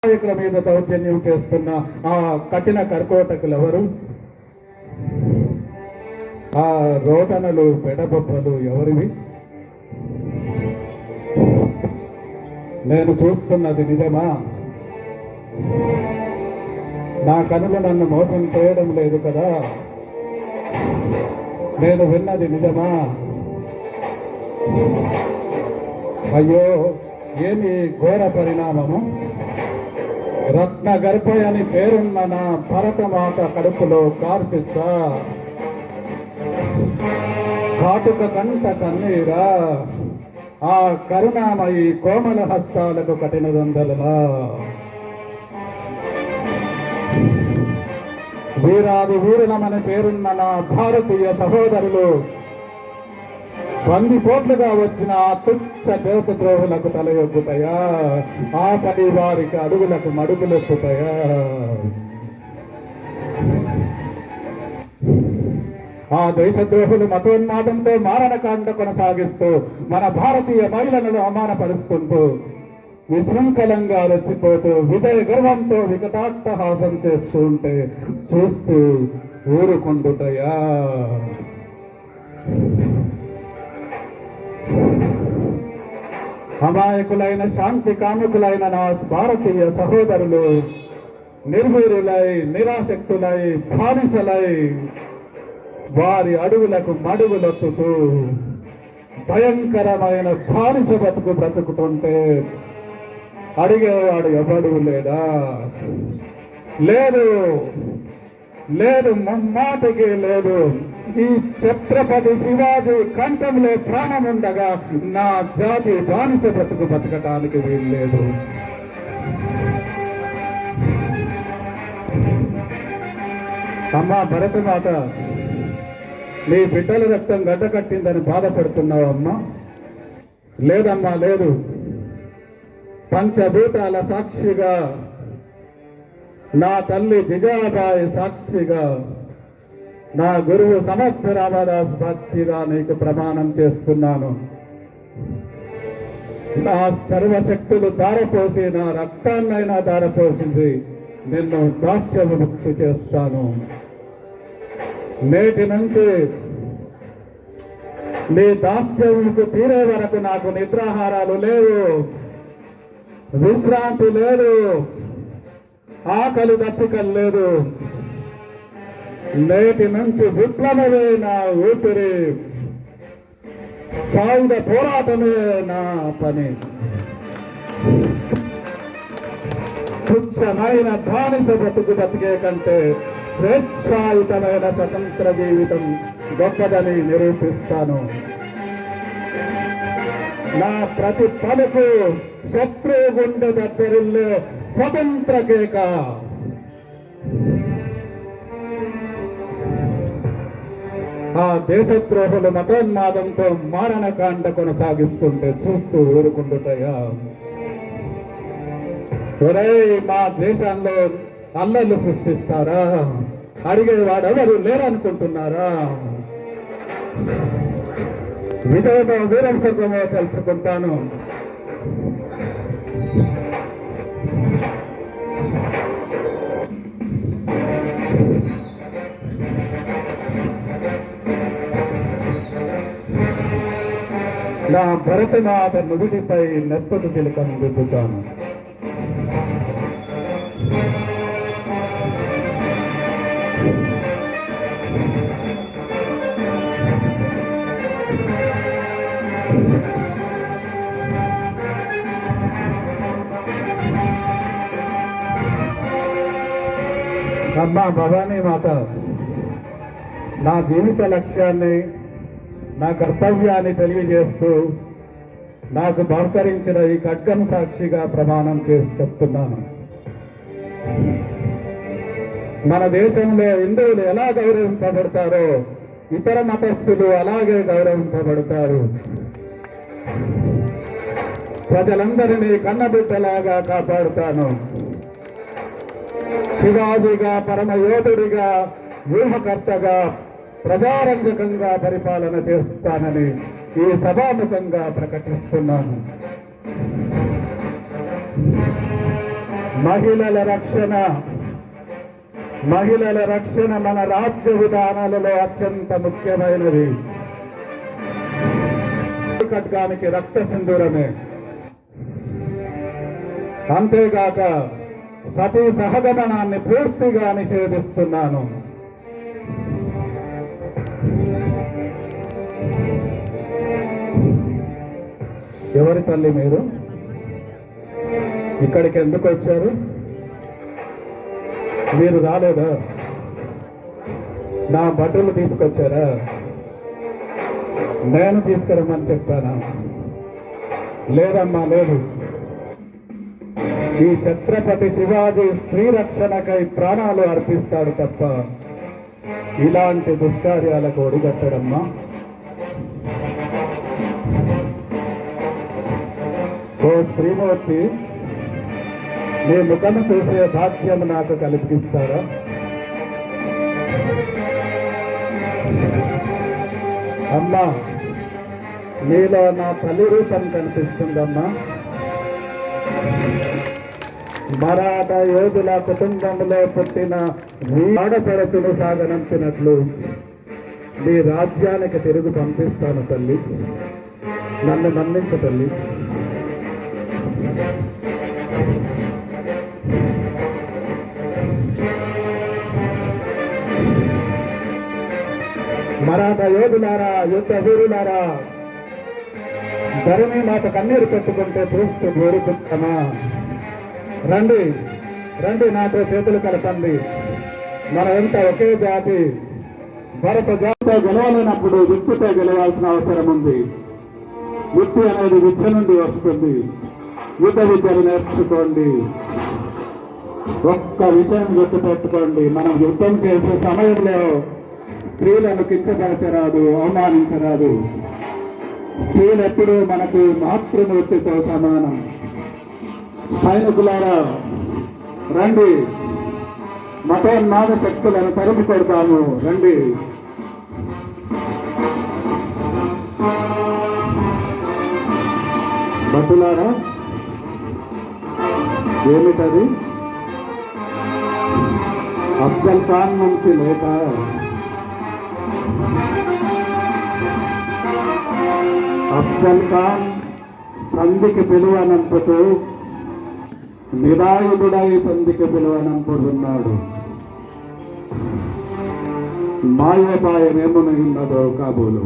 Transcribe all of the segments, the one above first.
నాయకుల మీద దౌర్జన్యం చేస్తున్న ఆ కఠిన కర్కోటకులు ఎవరు? ఆ రోదనలు పెడబొబ్బలు ఎవరివి? నేను చూస్తున్నది నిజమా? నా కనులు నన్ను మోసం చేయడం లేదు కదా? నేను విన్నది నిజమా? అయ్యో, ఏమి ఘోర పరిణామము! రత్న గర్భ అని పేరున్న నా భరతమాత కడుపులో కార్చిచ్చ, కాటుక కంట కన్నీరా, ఆ కరుణామయి కోమల హస్తాలకు కఠిన దొందలలా. వీరాది వీరులమని పేరున్న నా భారతీయ సహోదరులు బందిపోట్లుగా వచ్చిన ఆ తుచ్చ దేశద్రోహులకు తలయొగ్గుతాయా? ఆ పని వారికి అడుగులకు మడుగులెత్తుతాయా? ఆ దేశద్రోహులు మతోన్మాదంతో మారణకాండ కొనసాగిస్తూ మన భారతీయ మహిళలను అవమానపరుస్తుంటూ విశృంఖలంగా రెచ్చిపోతూ విజయ గర్వంతో వికటాట్టహాసం చేస్తూ ఉంటే చూస్తూ ఊరుకుంటుతాయా? అమాయకులైన శాంతి కాముకులైన నా భారతీయ సహోదరులు నిర్వీరులై నిరాశక్తులై బానిసలై వారి అడుగులకు మడుగులొత్తుతూ భయంకరమైన బానిస బ్రతుకుతుంటే అడిగేవాడు ఎవడు లేడా? లేదు, లేదు, ముమ్మాటికి లేదు. ఈ ఛత్రపతి శివాజీ కంఠంలో ప్రాణం ఉండగా నా జాతి బానిస బతకటానికి వీల్లేదు. అమ్మా భరతమాత, నీ బిడ్డల రక్తం గడ్డ కట్టిందని బాధపడుతున్నావు అమ్మా? లేదమ్మా, లేదు. పంచభూతాల సాక్షిగా, నా తల్లి జిజాబాయి సాక్షిగా, నా గురువు సమర్థ రామదాసు సాక్షిగా నీకు ప్రమాణం చేస్తున్నాను. నా సర్వశక్తులు ధారపోసి, నా రక్తాన్నైనా ధారపోసింది నిన్ను దాస్య విముక్తి చేస్తాను. నేటి నుంచి నీ దాస్యముకు తీరే వరకు నాకు నిద్రాహారాలు లేవు, విశ్రాంతి లేదు, ఆకలి దప్పికలు లేదు. నేటి నుంచి విప్లవమే నా ఊపిరి, సాయుధ పోరాటమే నా పని. తుచ్చమైన బానిస బతికే కంటే స్వేచ్ఛాయుతమైన స్వతంత్ర జీవితం గొప్పదని నిరూపిస్తాను. నా ప్రతి పలుకు శత్రువు గుండె దగ్గరిల్లే స్వతంత్ర కేక. ఆ దేశద్రోహులు మతోన్మాదంతో మారణకాండ కొనసాగిస్తుంటే చూస్తూ ఊరుకుంటుతాయా? ఒరే, మా దేశంలో అల్లర్లు సృష్టిస్తారా? అడిగేవాడెవరు లేరనుకుంటున్నారా? విజయతో వీరం స్వర్గమో తెలుసుకుంటాను. నా భరతమాత నుదుటిపై నెప్పటి తిలకం దిద్దుతాను. అమ్మా భవానీ మాత, నా జీవిత లక్ష్యాన్ని, నా కర్తవ్యాన్ని తెలియజేస్తూ నాకు బహుకరించిన ఈ ఖడ్గం సాక్షిగా ప్రమాణం చేసి చెప్తున్నాను. మన దేశంలో హిందువులు ఎలా గౌరవింపబడతారో ఇతర మతస్థులు అలాగే గౌరవింపబడతారు. ప్రజలందరినీ కన్నబిడ్డలాగా కాపాడుతాను. శివాజీగా, పరమయోధుడిగా, వ్యూహకర్తగా, ప్రజారంజకంగా పరిపాలన చేస్తానని ఈ సభాముఖంగా ప్రకటిస్తున్నాను. మహిళల రక్షణ మన రాజ్య విధానాలలో అత్యంత ముఖ్యమైనది. ఖడ్గానికి రక్త సింధూరమే. అంతేగాక సతీ సహగమనాన్ని పూర్తిగా నిషేధిస్తున్నాను. ఎవరి తల్లి మీరు? ఇక్కడికి ఎందుకు వచ్చారు? మీరు రాలేదా? నా బట్టలు తీసుకొచ్చారా? నేను తీసుకురమ్మని చెప్పానా? లేదమ్మా, లేదు. ఈ ఛత్రపతి శివాజీ స్త్రీ రక్షణకై ప్రాణాలు అర్పిస్తాడు తప్ప ఇలాంటి దుష్కార్యాలకు ఒడిగట్టడమ్మా. ఓ స్త్రీమూర్తి, నీ ముఖము చూసే భాగ్యం నాకు కల్పిస్తారా? అమ్మా, నీలో నా తల్లి రూపం కనిపిస్తుందమ్మా. మరాఠా యోధుల కుటుంబంలో పుట్టిన ఆడపడచును సాగనంపినట్లు నీ రాజ్యానికి తిరిగి పంపిస్తాను తల్లి. నన్ను మన్నించు తల్లి. మరాఠా యోధులారా, యుద్ధ వీరులారా, ధరణి మాత కన్నీరు పెట్టుకుంటే చూస్తూ వేడుకుంటామా? రండి, రండి, నాతో చేతులు కలపండి. మనమంతా ఒకే జాతి. భరత జాతితో గెలవలేనప్పుడు యుక్తితో గెలవాల్సిన అవసరం ఉంది. యుక్తి అనేది విద్య నుండి వస్తుంది. యుద్ధ విద్యను నేర్చుకోండి. ఒక్క విషయం గుర్తుపెట్టుకోండి, మనం యుద్ధం చేసే సమయంలో స్త్రీలను కించపరచరాదు, అవమానించరాదు. స్త్రీలు ఎప్పుడూ మనకు మాతృమూర్తితో సమానం. సైనికులారా, రండి, మతోన్మాద శక్తులను తరిమి కొడతాము. రండి. భటులారా, ఏమిటది? అఫ్జల్ ఖాన్ నుంచి లేక అఫ్జల్ ఖాన్ సంధికి పిలువనంపుతూ నిరాయుధుడై సంధికి పిలువనంపుతున్నాడు. మాయోపాయమేమున్నదో కాబోలు.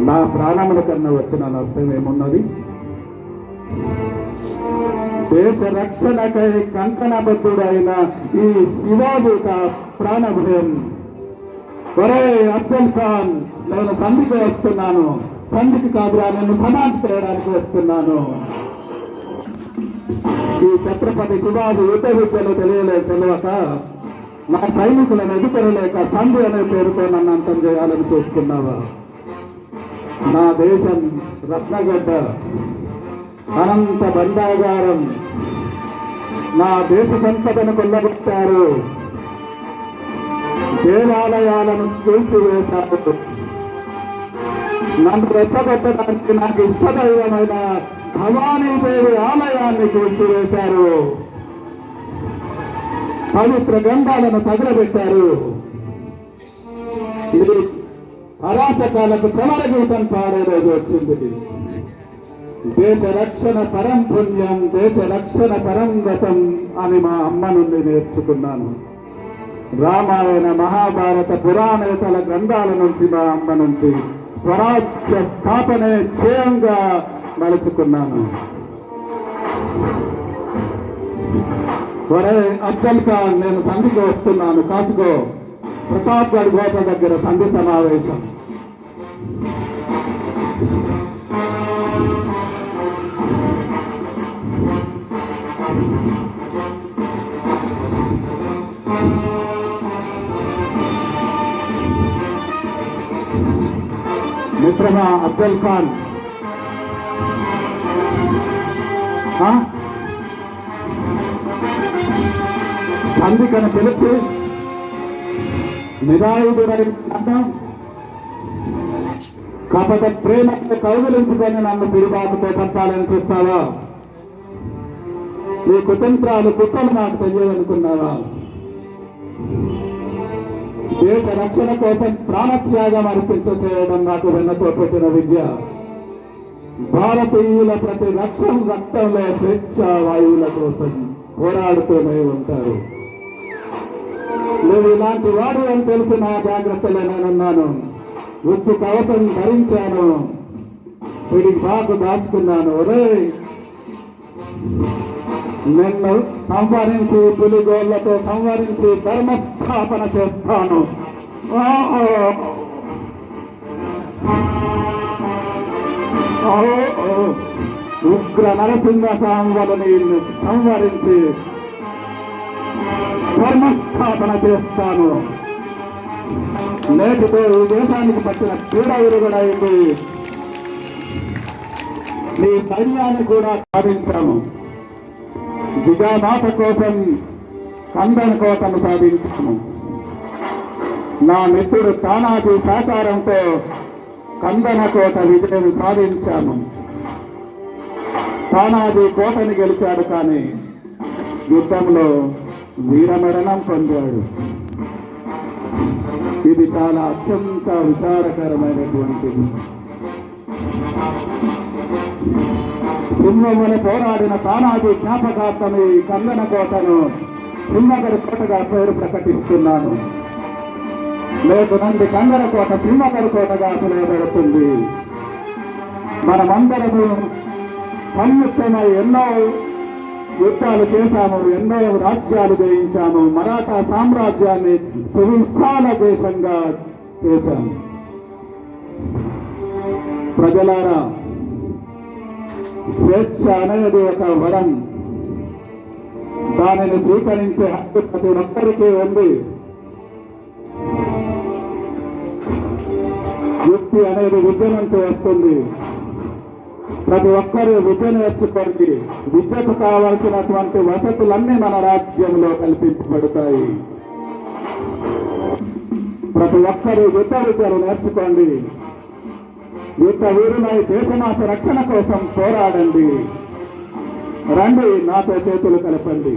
నా ప్రాణముల కన్నా వచ్చిన నష్టం ఏమున్నది? దేశ రక్షణకై కంకణబద్ధుడైన ఈ శివాజీక ప్రాణభయం. ఒరే అఫ్జల్ ఖాన్, నేను సంధికి వస్తున్నాను. సంధికి కాదురా, నేను సమాధి చేయడానికి వస్తున్నాను. ఈ ఛత్రపతి శివాజీ యుద్ధ విద్యలు తెలియక నా సైనికులను ఎదుర్కొనలేక సంధి అనే పేరుతో నన్ను అంతం చేయాలని చూస్తున్నావా? నా దేశం రత్నగడ్డ, అనంత బండాగారం. నా దేశ సంపదను కొల్లగొట్టారు. దేవాలయాలను కూల్చివేశారు. నన్ను రెచ్చగొట్టడానికి నాకు ఇష్టదైవమైన భవానీదేవి ఆలయాన్ని కూల్చివేశారు. పవిత్ర గ్రంథాలను తగలబెట్టారు. ఇది అరాచకాలకు చమర గీతం పాడే రోజు వచ్చింది. దేశ రక్షణ పరం పుణ్యం, దేశ రక్షణ పరం గతం అని మా అమ్మ నుండి నేర్చుకున్నాను. రామాయణ, మహాభారత, పురాణేతల గ్రంథాల నుంచి, మా అమ్మ నుంచి స్వరాజ్య స్థాపనే ధ్యేయంగా మలుచుకున్నాను. ఒరే అఫ్జల్ ఖాన్, నేను సంధికి వస్తున్నాను, కాచుకో. ప్రతాప్గఢ్ కోట దగ్గర సంధి సమావేశం. మిత్రమా అఫ్జల్ ఖాన్, సంధికను పిలిచి నిరాయుధుడైన కపట ప్రేమకు కౌగులించుకొని నన్ను పిరుబాటుతో చంపాలని చూస్తావా? ఈ కుతంత్రాలు కుట్రలు నాకు తెలియదనుకున్నావా? దేశ రక్షణ కోసం ప్రాణత్యాగం అర్పించ నాకు వెన్నతో పెట్టిన విద్య. భారతీయుల ప్రతి రక్తంలో స్వేచ్ఛా వాయువుల కోసం పోరాడుతూనే ఉంటారు. నువ్వు ఇలాంటి వాడు అని తెలిసి నా జాగ్రత్తలో నేనున్నాను. ఉప్పు కవచం ధరించాను, పిడికి బాకు దాచుకున్నాను. ఒరే, నిన్ను సంవరించి పులిగోళ్లతో సంవరించి ధర్మస్థాపన చేస్తాను. ఉగ్ర నరసింహ సాంబలని సంవరించి ధర్మస్థాపన చేస్తాను. నేటితో ఈ దేశానికి పట్టిన పీడ విరుగుడైంది. నీ సైన్యాన్ని కూడా సాధించాము. జిగామాత కోసం కందన కోటను సాధించాము. నా మిత్రుడు తానాజీ సహకారంతో కందన కోట విజయం సాధించాము. తానాజీ కోటని గెలిచాడు, కానీ యుద్ధంలో వీరమరణం పొందాడు. ఇది చాలా అత్యంత విచారకరమైనటువంటిది. సింహమును పోరాడిన తానాజీ జ్ఞాపకార్థమే కందన కోటను సింహగరి కోటగా పేరు ప్రకటిస్తున్నాను. నేటి నుండి కందన కోట సింహగరి కోటగా పిలువబడుతుంది. మనమందరము సంయుక్తమై ఎన్నో యుద్ధాలు చేశాము, ఎన్నో రాజ్యాలు జయించాము, మరాఠా సామ్రాజ్యాన్ని సువిశాల దేశంగా చేశాము. ప్రజలారా, స్వేచ్ఛ అనేది ఒక వరం. దానిని స్వీకరించే హక్కు ప్రతి ఒక్కరికి ఉంది. యుక్తి అనేది విద్య నుంచి వస్తుంది. ప్రతి ఒక్కరూ విద్య నేర్చుకోండి. విద్యకు కావలసినటువంటి వసతులన్నీ మన రాజ్యంలో కల్పించబడతాయి. ప్రతి ఒక్కరూ విద్యలు నేర్చుకోండి. యుద్ధ వీరులై దేశమాస రక్షణ కోసం పోరాడండి. రండి, నాతో చేతులు కలపండి.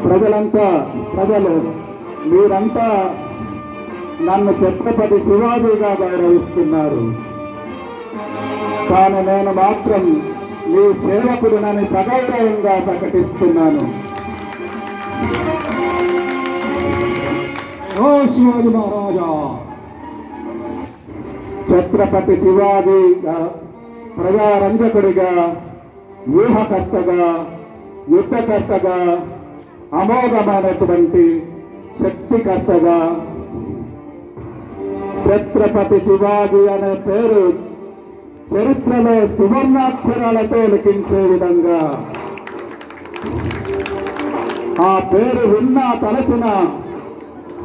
ప్రజలు మీరంతా నన్ను ఛత్రపతి శివాజీగా గౌరవిస్తున్నారు, కానీ నేను మాత్రం మీ సేవకుడినని సగౌరవంగా ప్రకటిస్తున్నాను. ఓ శివాజీ మహారాజా! ఛత్రపతి శివాజీగా, ప్రజారంజకుడిగా, వ్యూహకర్తగా, యుద్ధకర్తగా, అమోఘమైనటువంటి శక్తికర్తగా ఛత్రపతి శివాజీ అనే పేరు చరిత్రలో సువర్ణాక్షరాలతో లిఖించే విధంగా, ఆ పేరు విన్నా తలచిన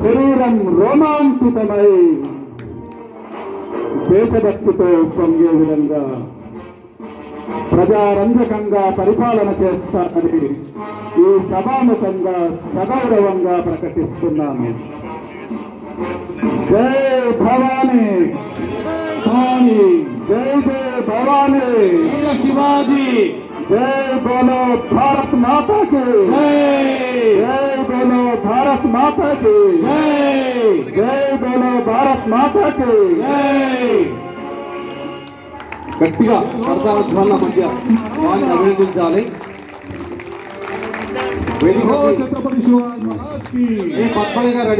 శరీరం రోమాంచితమై దేశభక్తితో పొంగే విధంగా ప్రజారంజకంగా పరిపాలన చేస్తానని ఈ సభాముఖంగా సగౌరవంగా ప్రకటిస్తున్నాను. జై భవానీ, భవానీ, జై జై భవానీ, శివాజీ, జై బోలో భారత్ మాతా కి జై, బోలో భారత్ మాతా కి జై, బోలో భారత్ మాతా కి జై. గట్టిగా కర్తాల మధ్య వారిని అభినందించాలి. ఛత్రపతి శివాజీ మహారాజ్ కి పద్మయ్య గారు